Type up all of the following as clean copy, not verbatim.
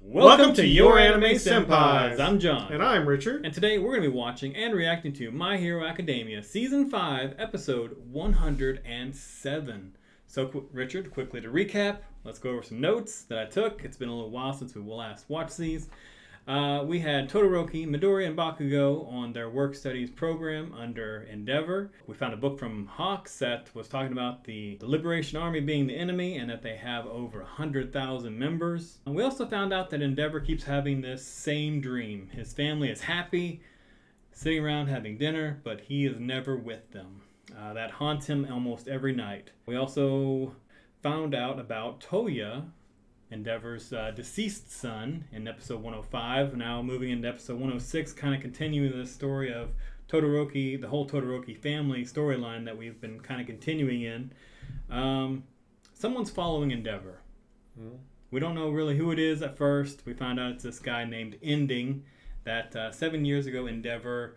Welcome to Your Anime Senpais. I'm John. And I'm Richard. And today we're going to be watching and reacting to My Hero Academia Season 5, Episode 107. So, Richard, quickly to recap, let's go over some notes that I took. It's been a little while since we last watched these. We had Todoroki, Midori, and Bakugo on their work studies program under Endeavor. We found a book from Hawks that was talking about the Liberation Army being the enemy and that they have over 100,000 members. And we also found out that Endeavor keeps having this same dream. His family is happy, sitting around having dinner, but he is never with them. That haunts him almost every night. We also found out about Toya, Endeavor's deceased son, in episode 105. Now moving into episode 106, kind of continuing the story of Todoroki, the whole Todoroki family storyline that we've been kind of continuing in. Someone's following Endeavor. We don't know really who it is at first. We found out it's this guy named Ending that 7 years ago Endeavor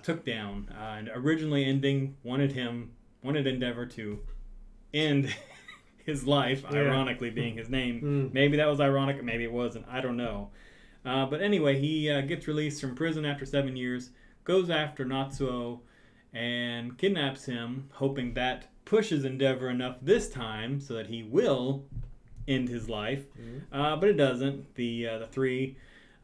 took down. And originally Ending wanted Endeavor to end his life, ironically being his name. Maybe that was ironic, maybe it wasn't, I don't know. But anyway, he gets released from prison after 7 years, goes after Natsuo, and kidnaps him, hoping that pushes Endeavor enough this time so that he will end his life. But it doesn't. The three,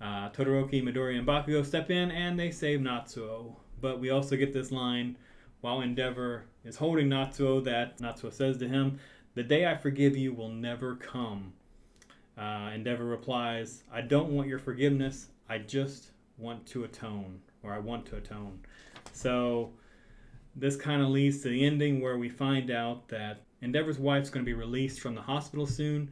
Todoroki, Midori, and Bakugo, step in and they save Natsuo. But we also get this line while Endeavor is holding Natsuo that Natsuo says to him, "The day I forgive you will never come." Endeavor replies, "I don't want your forgiveness. I just want to atone." Or I want to atone. So this kind of leads to the ending where we find out that Endeavor's wife's going to be released from the hospital soon.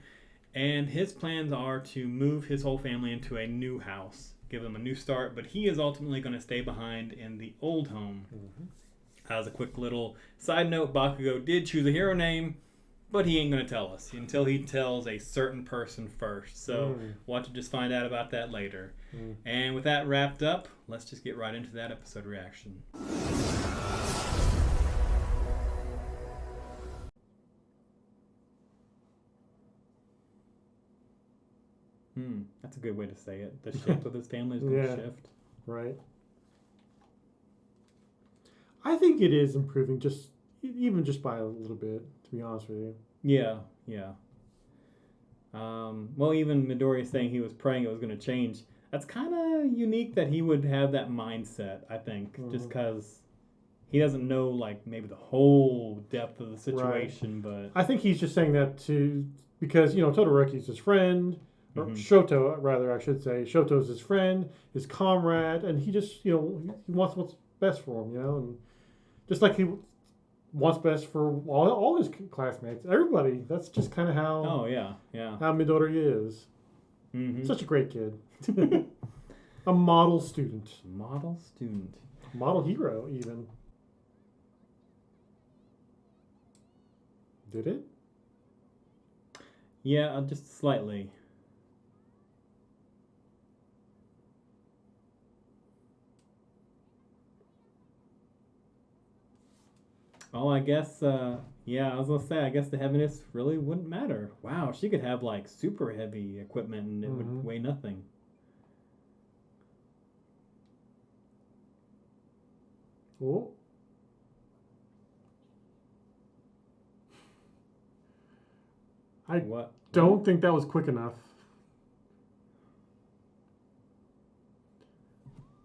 And his plans are to move his whole family into a new house. Give them a new start. But he is ultimately going to stay behind in the old home. As a quick little side note, Bakugo did choose a hero name. But he ain't going to tell us until he tells a certain person first. So we'll have to just find out about that later. And with that wrapped up, let's just get right into that episode reaction. That's a good way to say it. The shift with his family is going to shift. Right. I think it is improving even just by a little bit, to be honest with you. Yeah. Well, even Midori saying he was praying it was going to change. That's kind of unique that he would have that mindset, I think, just because he doesn't know, like, maybe the whole depth of the situation. Right. But I think he's just saying that because, Todoroki's his friend, or Shoto, rather, I should say. Shoto's his friend, his comrade, and he just, he wants what's best for him, and just like he wants best for all his classmates, everybody. That's just kind of how. Oh yeah. How Midori is. Such a great kid. A model student. Model hero, even. Did it? Yeah, just slightly. Oh, I guess, I was going to say, I guess the heaviness really wouldn't matter. Wow, she could have, like, super heavy equipment and it would weigh nothing. Oh. I don't think that was quick enough.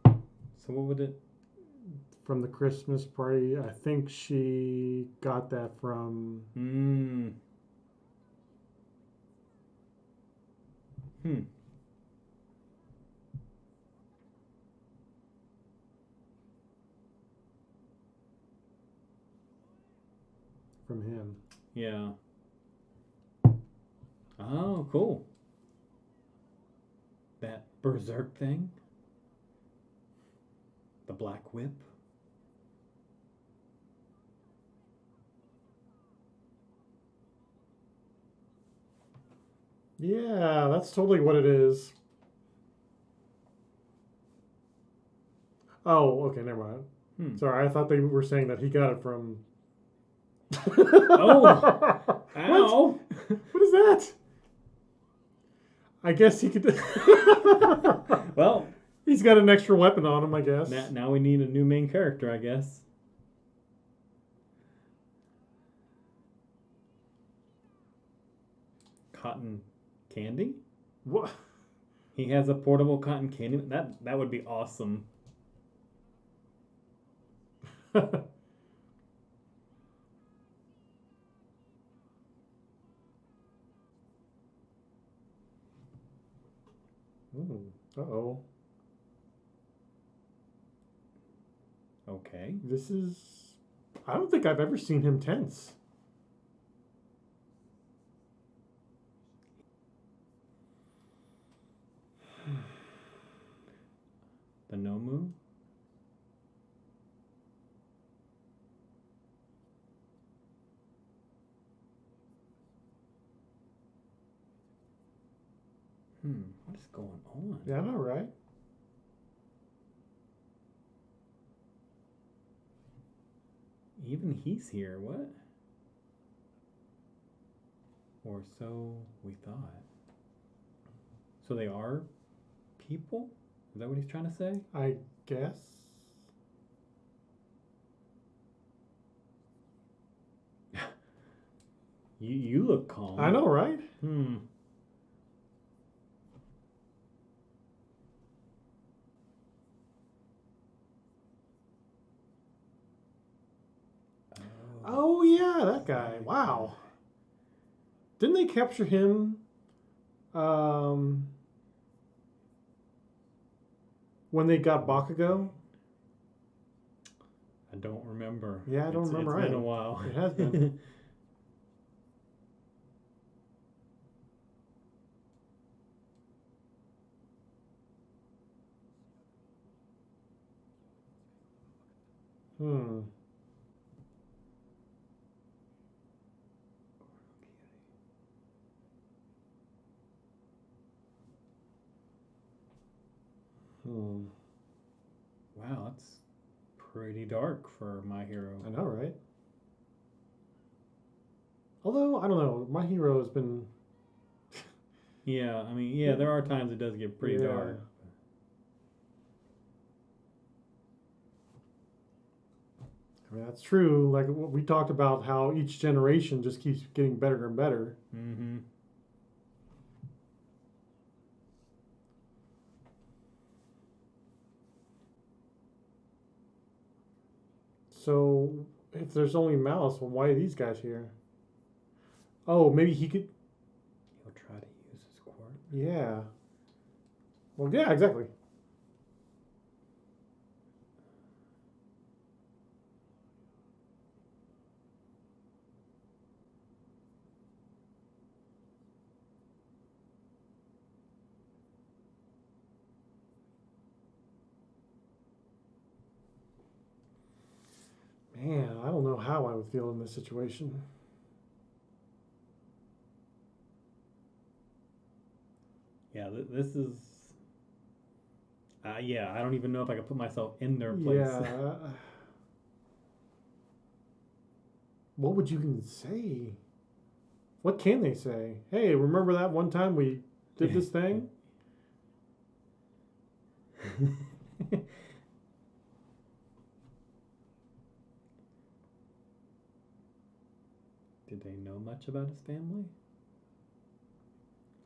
So what would it... From the Christmas party, I think she got that from... From him. Yeah. Oh, cool. That berserk thing? The black whip? Yeah, that's totally what it is. Oh, okay, never mind. Sorry, I thought they were saying that he got it from... Oh! Ow! What is that? I guess he could. Well, he's got an extra weapon on him, I guess. now we need a new main character, I guess. Cotton candy? What? He has a portable cotton candy. That would be awesome. Uh-oh. Okay. This is... I don't think I've ever seen him tense. The Nomu? What is going on? Yeah, I know, right? Even he's here. What? Or so we thought. So they are people? Is that what he's trying to say? I guess. You look calm. I know, right? Oh, yeah, that guy. Wow. Didn't they capture him when they got Bakugo? I don't remember. Yeah, I don't remember It's either. been a while. It has been. Wow, that's pretty dark for My Hero. I know, right? Although, I don't know, My Hero has been... Yeah, I mean, yeah, there are times it does get pretty dark. I mean, that's true. Like, we talked about how each generation just keeps getting better and better. Mm-hmm. So, if there's only Malice, well, why are these guys here? Oh, maybe he could... He'll try to use his quirk. Yeah. Well, yeah, exactly. Man, I don't know how I would feel in this situation. Yeah, this is... yeah, I don't even know if I could put myself in their place. Yeah. What would you even say? What can they say? Hey, remember that one time we did this thing? Did they know much about his family?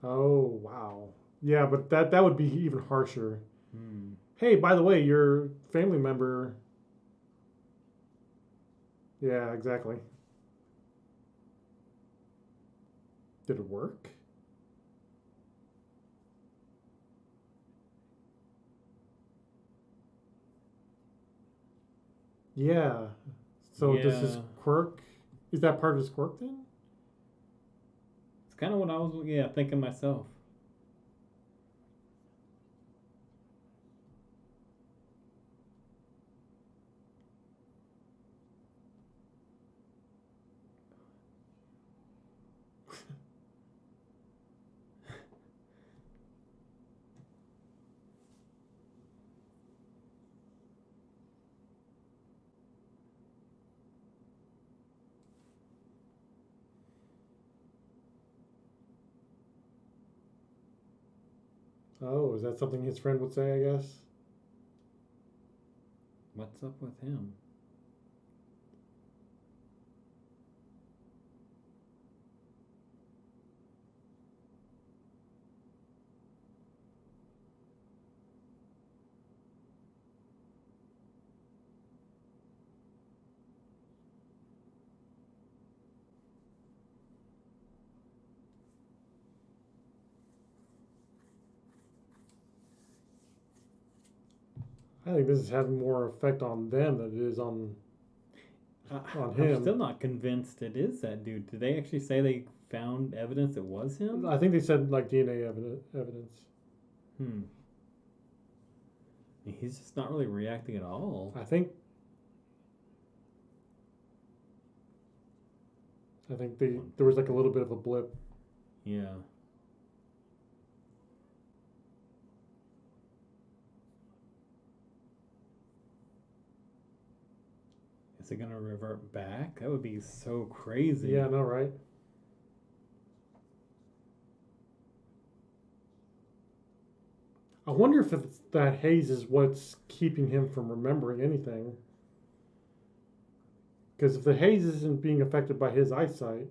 Oh, wow. Yeah, but that would be even harsher. Hey, by the way, your family member... Yeah, exactly. Did it work? Yeah. So does his quirk... Is that part of his quirk then? It's kind of what I was, thinking myself. Oh, is that something his friend would say, I guess? What's up with him? I think this is having more effect on them than it is on I'm him. still not convinced it is that dude. Did they actually say they found evidence it was him? I think they said like DNA evidence. Hmm. He's just not really reacting at all. I think there was like a little bit of a blip. Yeah. Is it gonna revert back? That would be so crazy. Yeah, I know, right? I wonder if it's that haze is what's keeping him from remembering anything. Because if the haze isn't being affected by his eyesight,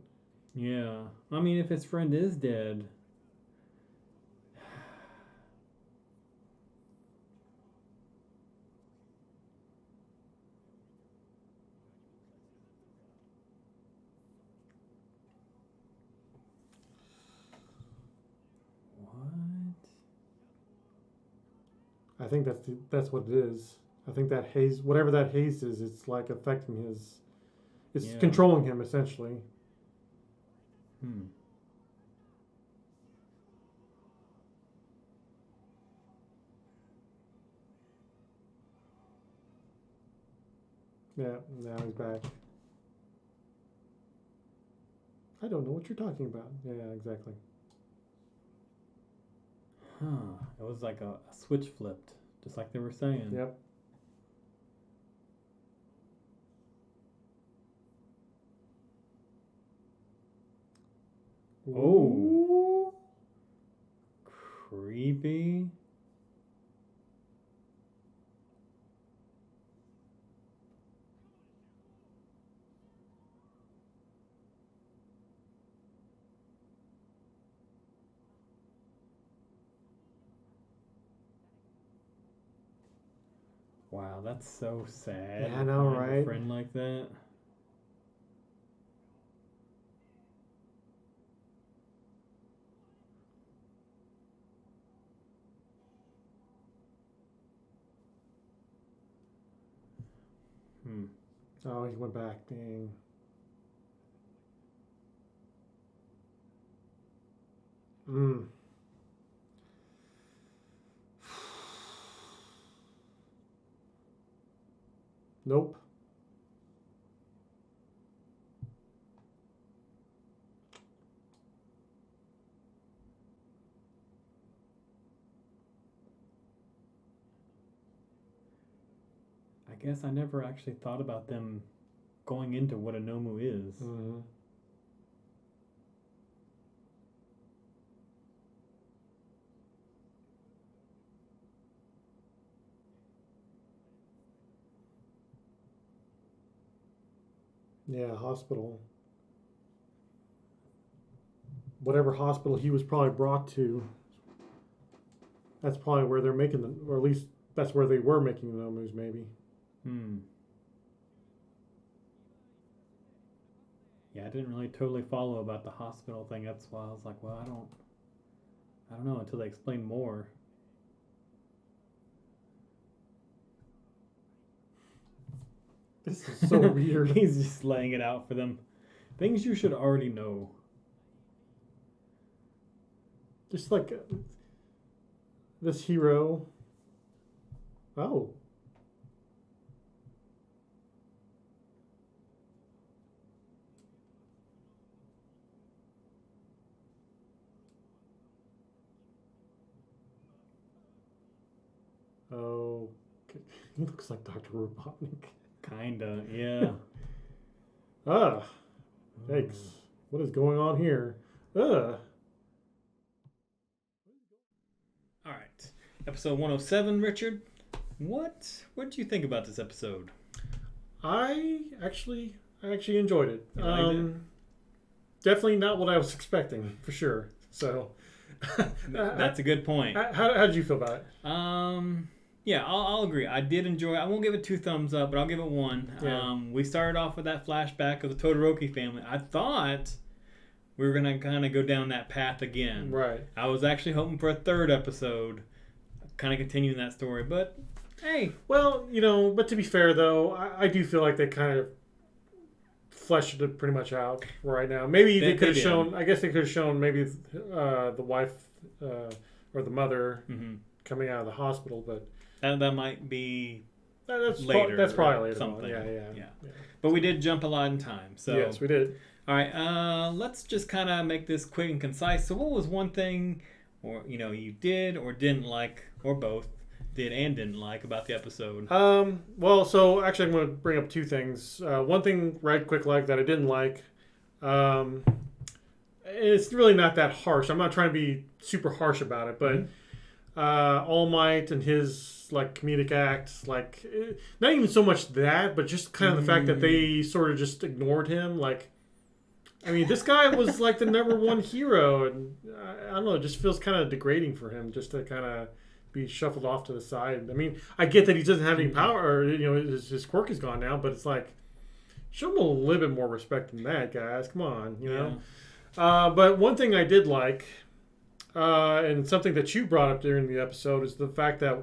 Yeah. I mean, if his friend is dead. What? I think that's what it is. I think that haze, whatever that haze is, it's like affecting his, it's Yeah. controlling him essentially. Hmm. Yeah, now he's back. I don't know what you're talking about. Yeah, exactly. Huh. It was like a switch flipped, just like they were saying. Yep. Oh. Creepy. Wow, that's so sad. Yeah, I to know, find right? A friend like that. Hmm. Oh, he went back. Dang. Mm. Nope. I guess I never actually thought about them going into what a Nomu is. Mm-hmm. Yeah, hospital. Whatever hospital he was probably brought to, that's probably where they're making them, or at least that's where they were making the Nomus, maybe. Hmm. Yeah, I didn't really totally follow about the hospital thing. That's why I was like, well, I don't know until they explain more. This is so weird. He's just laying it out for them. Things you should already know. Just like this hero. Oh. Oh. He looks like Dr. Robotnik. Kinda, yeah. Ah. Yikes. What is going on here? Ugh. Alright, episode 107, Richard. What did you think about this episode? I actually enjoyed it. You liked it? Definitely not what I was expecting, for sure. So That's a good point. How did you feel about it? Yeah, I'll agree. I did enjoy it. I won't give it 2 thumbs up, but I'll give it 1. Yeah. We started off with that flashback of the Todoroki family. I thought we were going to kind of go down that path again. Right. I was actually hoping for a 3rd episode, kind of continuing that story, but hey. Well, but to be fair, though, I do feel like they kind of fleshed it pretty much out right now. Maybe they could have shown, I guess they could have shown maybe the wife or the mother coming out of the hospital, but That might be that's later. That's probably later something. on. Yeah. But we did jump a lot in time. So yes, we did. All right. Let's just kind of make this quick and concise. So, what was one thing, or you did or didn't like, or both did and didn't like about the episode? Well, so actually, I'm going to bring up 2 things. One thing, right quick, like that I didn't like. It's really not that harsh. I'm not trying to be super harsh about it, but. All Might and his comedic acts, not even so much that, but just kind of the fact that they sort of just ignored him. This guy was the #1 hero, and I don't know, it just feels kind of degrading for him just to kind of be shuffled off to the side. I get that he doesn't have any power, or his quirk is gone now, but it's show him a little bit more respect than that, guys. Come on, you know. But one thing I did like. And something that you brought up during the episode is the fact that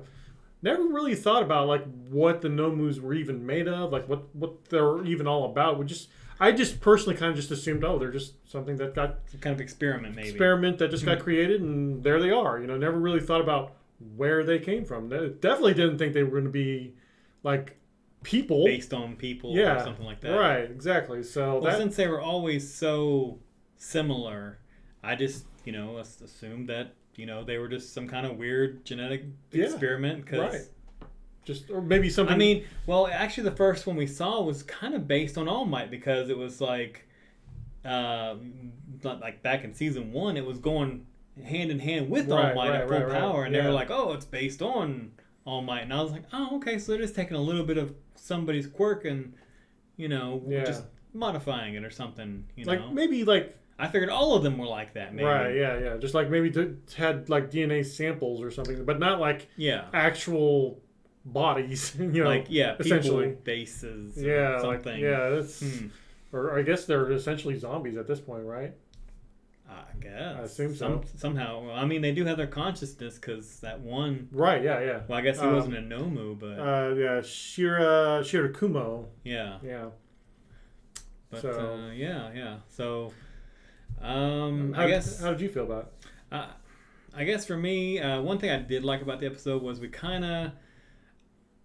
never really thought about what the Nomus were even made of, what they're even all about. I just personally kind of just assumed, they're just something that got Some kind of experiment that just got created, and there they are. Never really thought about where they came from. Definitely didn't think they were going to be people based on people or something like that. Right, exactly. So since they were always so similar, I just assumed that they were just some kind of weird genetic experiment. Right. Or maybe something. Actually, the first one we saw was kind of based on All Might, because it was back in season 1, it was going hand in hand with All Might at full power, and they were like, "Oh, it's based on All Might," and I was like, "Oh, okay, so they're just taking a little bit of somebody's quirk and just modifying it or something." Maybe I figured all of them were like that, maybe. Right, yeah. Just maybe had DNA samples or something, but not actual bodies, essentially. People bases or something. That's... Or I guess they're essentially zombies at this point, right? I guess. I assume so. Somehow. Well, they do have their consciousness, because that one... Right, yeah. Well, I guess he wasn't a Nomu, but... Shirakumo. Yeah. Yeah. But, yeah. So... How did you feel about it? I guess for me, one thing I did like about the episode was we kind of...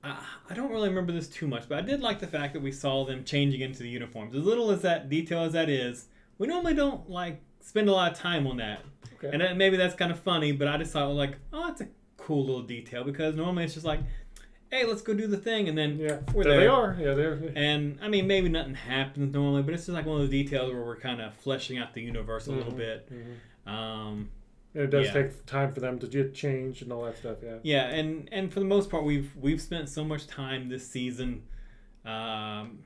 I don't really remember this too much, but I did like the fact that we saw them changing into the uniforms. As little as that detail as that is, we normally don't spend a lot of time on that. Okay. And maybe that's kind of funny, but I just thought that's a cool little detail, because normally it's just hey, let's go do the thing, and then we're there. They are. Yeah, they're. And maybe nothing happens normally, but it's just one of those details where we're kind of fleshing out the universe a little bit. And it does take time for them to get changed and all that stuff. Yeah. Yeah, and for the most part, we've spent so much time this season, recapping,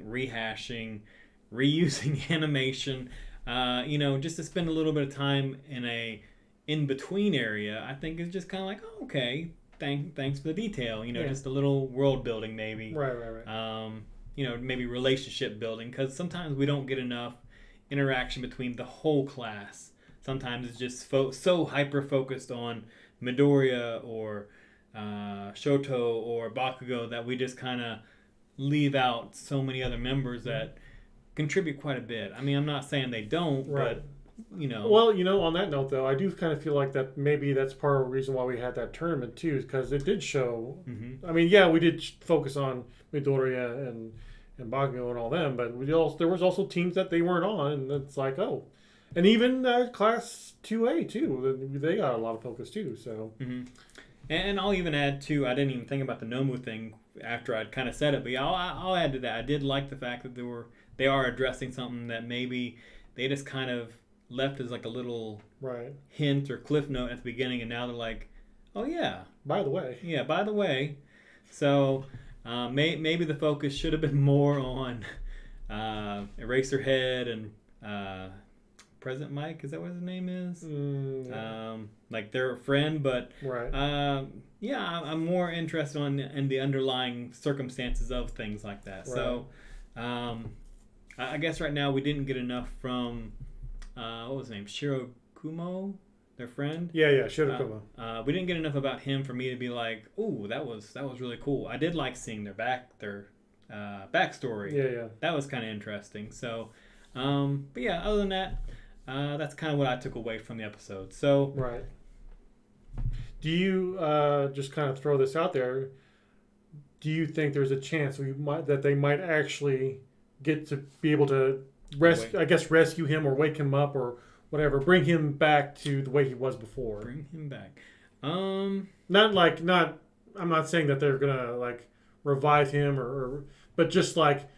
rehashing, reusing animation. Just to spend a little bit of time in a in between area, I think is just kind of okay. Thanks for the detail. Just a little world building, maybe. Right. Maybe relationship building, because sometimes we don't get enough interaction between the whole class. Sometimes it's just so hyper focused on Midoriya or Shoto or Bakugo that we just kind of leave out so many other members that contribute quite a bit. I'm not saying they don't, but Well, on that note, though, I do kind of feel like that maybe that's part of the reason why we had that tournament, too, is because it did show... we did focus on Midoriya and Bakugo and all them, but there was also teams that they weren't on, and it's And even Class 2A, too. They got a lot of focus, too, so... And I'll even add, too, I didn't even think about the Nomu thing after I'd kind of said it, but I'll add to that. I did like the fact that they are addressing something that maybe they just kind of left as like a little right hint or cliff note at the beginning, and now they're like, oh yeah, by the way. yeah, by the way. So maybe the focus should have been more on Eraserhead and President Mike. Is that what his name is? Like they're a friend, but right. yeah, I'm more interested in the underlying circumstances of things like that. Right. So I guess right now we didn't get enough from what was his name, Shirokumo, their friend. Yeah, Shirokuma. We didn't get enough about him for me to be like, ooh, that was really cool. I did like seeing their backstory. Yeah. That was kind of interesting. So, but yeah, other than that, that's kind of what I took away from the episode. So, right. Do you just kind of throw this out there? Do you think there's a chance that they might actually get to be able to rescue him or wake him up or whatever, bring him back to the way he was before? Bring him back. I'm not saying that they're gonna like revive him but just like,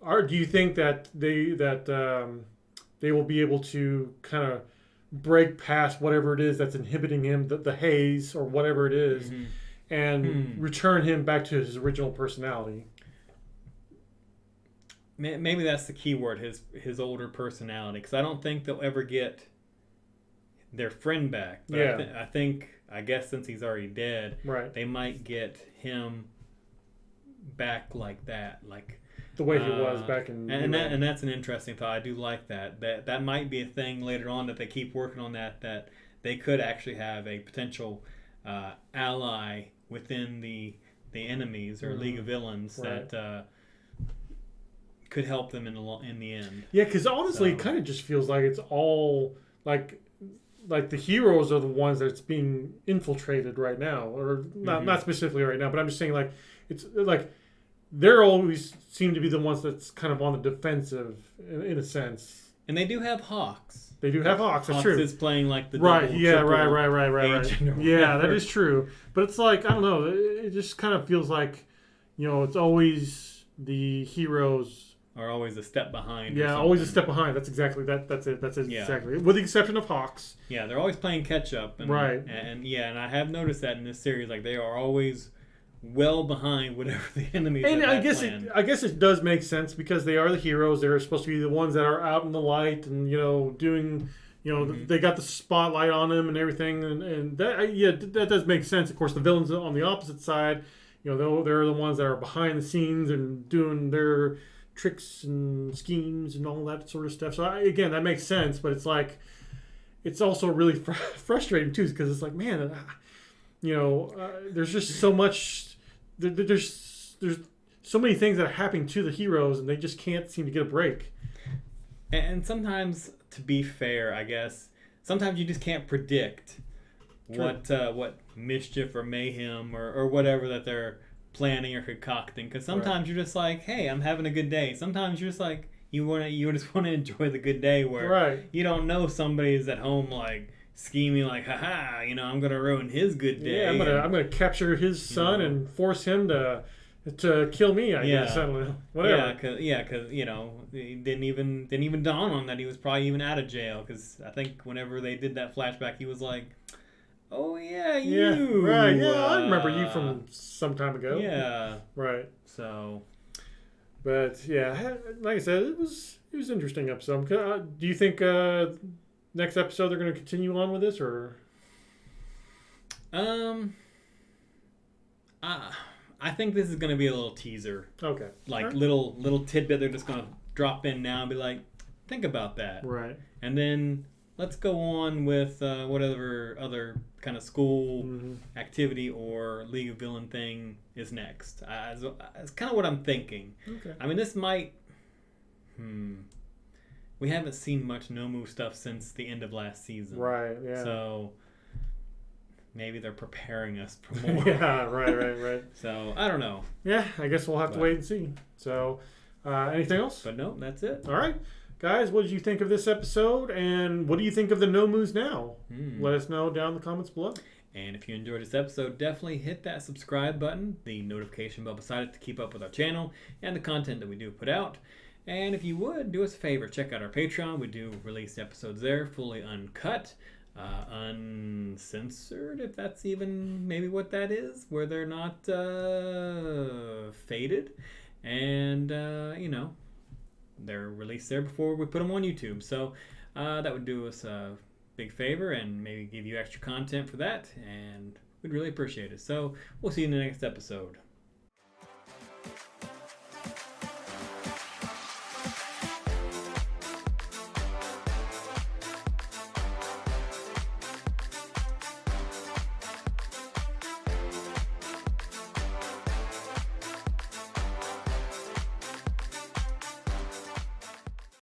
do you think that they will be able to kind of break past whatever it is that's inhibiting him, the haze or whatever it is, and return him back to his original personality? Maybe that's the key word, his older personality, because I don't think they'll ever get their friend back. But yeah. I guess since he's already dead, right, they might get him back like that, like the way he was back in. And that's an interesting thought. I do like that. That might be a thing later on that they keep working on. That they could actually have a potential ally within the enemies or League of Villains that could help them in the end. Yeah, because honestly, it kind of just feels like it's all like the heroes are the ones that's being infiltrated right now, or not specifically right now, but I'm just saying like it's like they're always seem to be the ones that's kind of on the defensive in a sense. And they do have Hawks. They do have Hawks. That's Hawks true. is playing like the right. double, Yeah. Right. Yeah, that is true. But it's like, I don't know. It just kind of feels like, it's always the heroes are always a step behind. Yeah, always a step behind. That's exactly that. That's it. Exactly. With the exception of Hawks. Yeah, they're always playing catch up. Right. And I have noticed that in this series, like they are always well behind whatever the enemies. And I guess it does make sense because they are the heroes. They're supposed to be the ones that are out in the light and doing. They got the spotlight on them and everything, and that does make sense. Of course, the villains on the opposite side, they're the ones that are behind the scenes and doing their tricks and schemes and all that sort of stuff. So again, that makes sense, but it's like it's also really frustrating too because it's like, man, there's just so much. There's so many things that are happening to the heroes, and they just can't seem to get a break. And sometimes, to be fair, I guess sometimes you just can't predict what mischief or mayhem or whatever that they're planning or concocting, because sometimes you're just like, hey, I'm having a good day. Sometimes you're just like you just want to enjoy the good day where you don't know somebody's at home like scheming like, haha, I'm gonna ruin his good day. Yeah, I'm gonna capture his son and force him to kill me. I guess whatever. Yeah, because it didn't even dawn on that he was probably even out of jail, because I think whenever they did that flashback, he was like, oh yeah, you. Yeah, right. Yeah, I remember you from some time ago. Yeah. Right. So. But yeah, like I said, it was an interesting episode. Do you think next episode they're going to continue on with this, or? I think this is going to be a little teaser. Okay. Like little tidbit they're just going to drop in now and be like, think about that. Right. And then let's go on with whatever other kind of school activity or League of Villain thing is next. It's kind of what I'm thinking. Okay. I mean, this might... We haven't seen much Nomu stuff since the end of last season. Right, yeah. So maybe they're preparing us for more. Yeah, right. So I don't know. Yeah, I guess we'll have to wait and see. So anything else? But no, that's it. All right. Guys, what did you think of this episode, and what do you think of the Nomus now? Let us know down in the comments below. And if you enjoyed this episode, definitely hit that subscribe button, the notification bell beside it to keep up with our channel and the content that we do put out. And if you would, do us a favor, check out our Patreon. We do release episodes there, fully uncut, uncensored, if that's even maybe what that is, where they're not faded. And, they're released there before we put them on YouTube. So that would do us a big favor and maybe give you extra content for that. And we'd really appreciate it. So we'll see you in the next episode.